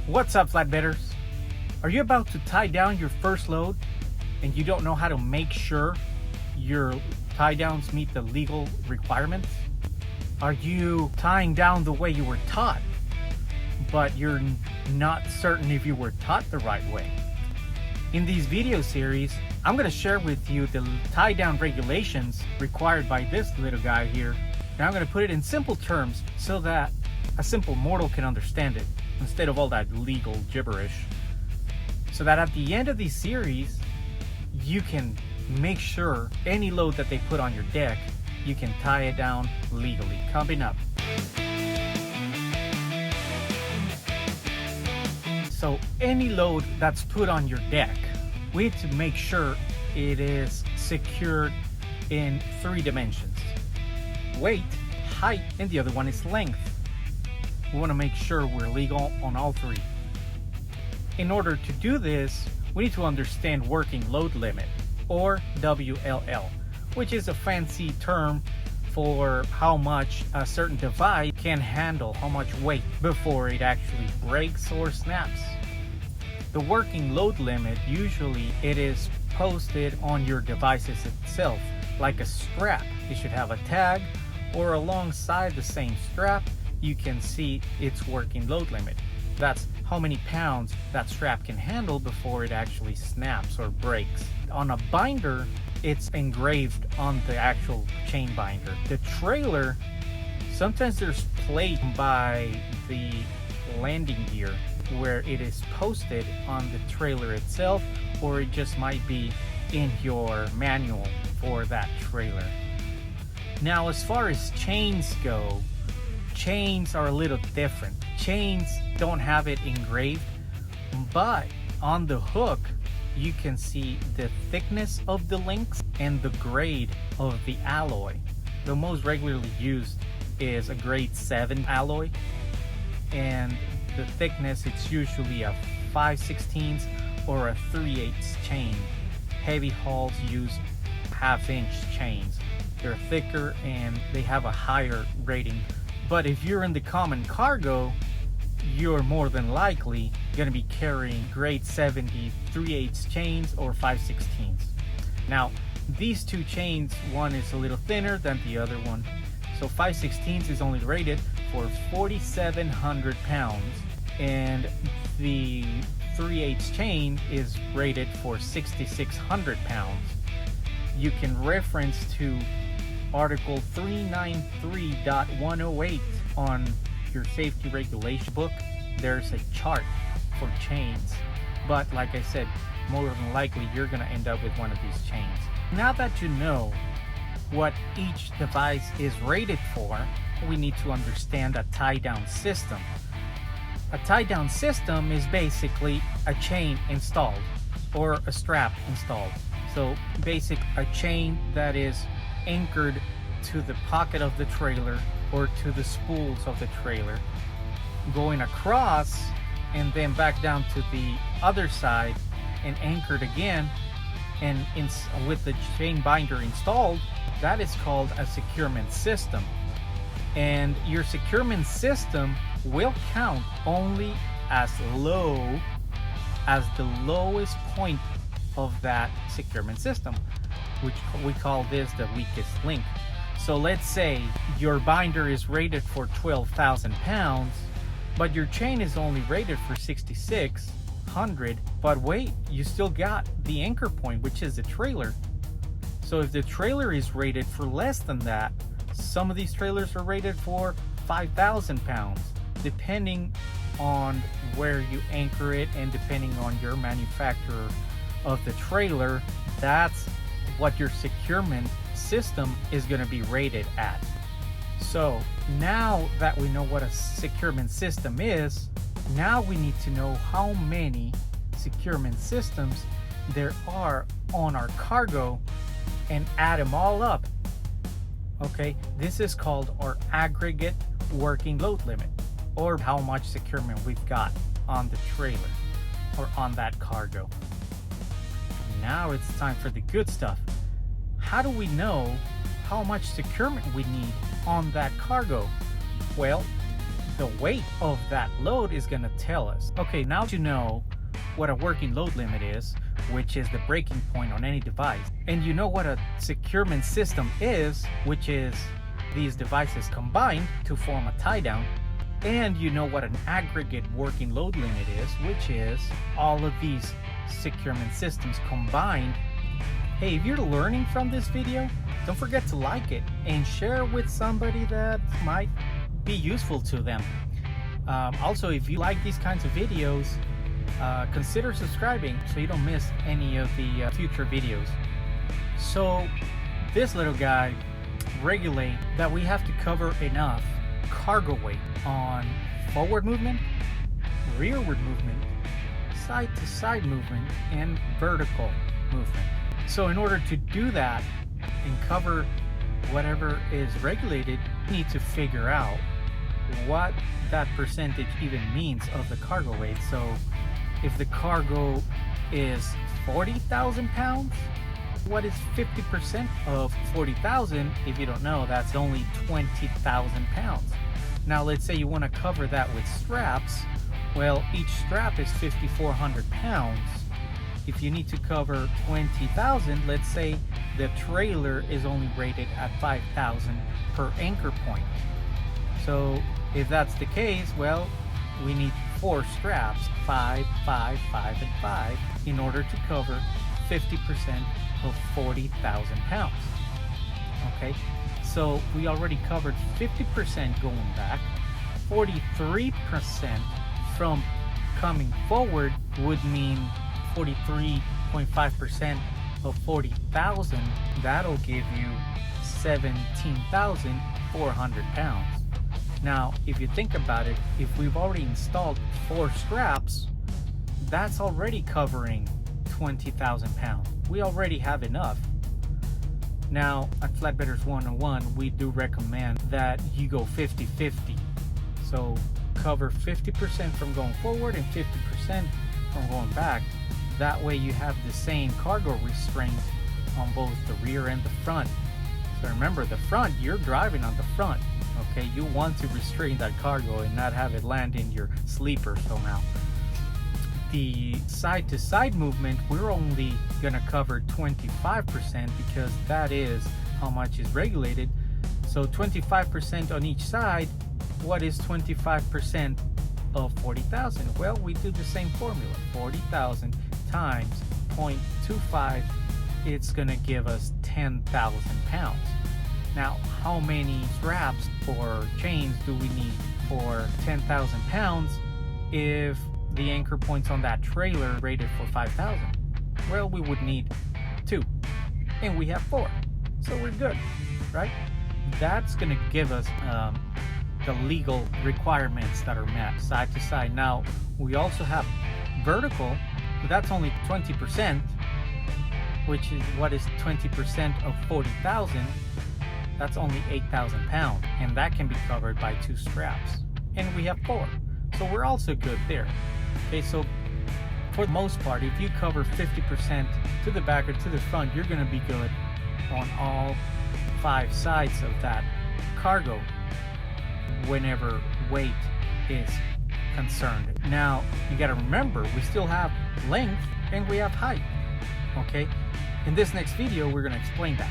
What's up, flatbedders? Are you about to tie down your first load and you don't know how to make sure your tie downs meet the legal requirements? Are you tying down the way you were taught, but you're not certain if you were taught the right way? In these video series, I'm going to share with you the tie down regulations required by this little guy here. And I'm going to put it in simple terms so that a simple mortal can understand it instead of all that legal gibberish. So that at the end of this series, you can make sure any load that they put on your deck, you can tie it down legally. Coming up. So any load that's put on your deck, we need to make sure it is secured in 3 dimensions: weight, height, and the other one is length. We want to make sure we're legal on all 3. In order to do this, we need to understand working load limit, or WLL, which is a fancy term for how much a certain device can handle, how much weight, before it actually breaks or snaps. The working load limit, usually it is posted on your devices itself, like a strap. It should have a tag, or alongside the same strap, you can see its working load limit. That's how many pounds that strap can handle before it actually snaps or breaks. On a binder, it's engraved on the actual chain binder. The trailer, sometimes there's plate by the landing gear where it is posted on the trailer itself, or it just might be in your manual for that trailer. Now, as far as chains go, chains are a little different. Chains don't have it engraved, but on the hook you can see the thickness of the links and the grade of the alloy. The most regularly used is a grade 7 alloy, and the thickness, it's usually a 5/16 or a 3/8 chain. Heavy hauls use 1/2-inch chains. They're thicker and they have a higher rating. But if you're in the common cargo, you're more than likely going to be carrying grade 70 3/8 chains or 5/16. Now, these 2 chains, one is a little thinner than the other one. So 5/16 is only rated for 4,700 pounds, and the 3/8 chain is rated for 6,600 pounds. You can reference to Article 393.108 on your safety regulation book. There's a chart for chains, but like I said, more than likely you're going to end up with one of these chains. Now that you know what each device is rated for, we need to understand a tie-down system. A tie-down system is basically a chain installed or a strap installed. So a chain that is anchored to the pocket of the trailer or to the spools of the trailer, going across and then back down to the other side and anchored again, and with the chain binder installed. That is called a securement system. And your securement system will count only as low as the lowest point of that securement system, which we call this the weakest link. So let's say your binder is rated for 12,000 pounds, but your chain is only rated for 6,600. But wait, you still got the anchor point, which is the trailer. So if the trailer is rated for less than that, some of these trailers are rated for 5,000 pounds, depending on where you anchor it and depending on your manufacturer of the trailer. That's what your securement system is going to be rated at. So now that we know what a securement system is, now we need to know how many securement systems there are on our cargo and add them all up. Okay, this is called our aggregate working load limit, or how much securement we've got on the trailer or on that cargo. Now it's time for the good stuff. How do we know how much securement we need on that cargo? Well, the weight of that load is gonna tell us. Okay, now you know what a working load limit is, which is the breaking point on any device. And you know what a securement system is, which is these devices combined to form a tie down. And you know what an aggregate working load limit is, which is all of these securement systems combined. Hey, if you're learning from this video, don't forget to like it and share with somebody that might be useful to them. Also, if you like these kinds of videos, consider subscribing so you don't miss any of the future videos. So this little guy regulates that we have to cover enough cargo weight on forward movement, rearward movement, side to side movement, and vertical movement. So in order to do that and cover whatever is regulated, we need to figure out what that percentage even means of the cargo weight. So if the cargo is 40,000 pounds, what is 50% of 40,000? If you don't know, that's only 20,000 pounds. Now let's say you want to cover that with straps. Well, each strap is 5,400 pounds. If you need to cover 20,000, let's say the trailer is only rated at 5,000 per anchor point. So if that's the case, well, we need 4 straps, 5, 5, 5, and 5, in order to cover 50% of 40,000 pounds. Okay, so we already covered 50% going back. 43% from coming forward would mean 43.5% of 40,000. That'll give you 17,400 pounds. Now, if you think about it, if we've already installed 4 straps, that's already covering 20,000 pounds. We already have enough. Now, at Flatbedders 101, we do recommend that you go 50-50. So cover 50% from going forward and 50% from going back. That way you have the same cargo restraint on both the rear and the front. So remember, the front, you're driving on the front. Okay, you want to restrain that cargo and not have it land in your sleeper somehow. The side-to-side movement, we're only going to cover 25% because that is how much is regulated. So 25% on each side. What is 25% of 40,000? Well, we do the same formula. 40,000 times 0.25, it's going to give us 10,000 pounds. Now, how many straps or chains do we need for 10,000 pounds if the anchor points on that trailer rated for 5,000? Well, we would need 2, and we have 4, so we're good, right? That's going to give us the legal requirements that are met side to side. Now, we also have vertical, but that's only 20%, which is what is 20% of 40,000. That's only 8,000 pounds, and that can be covered by 2 straps, and we have 4, so we're also good there. Okay, so for the most part, if you cover 50% to the back or to the front, you're going to be good on all 5 sides of that cargo whenever weight is concerned. Now, you got to remember, we still have length and we have height. Okay, in this next video, we're going to explain that.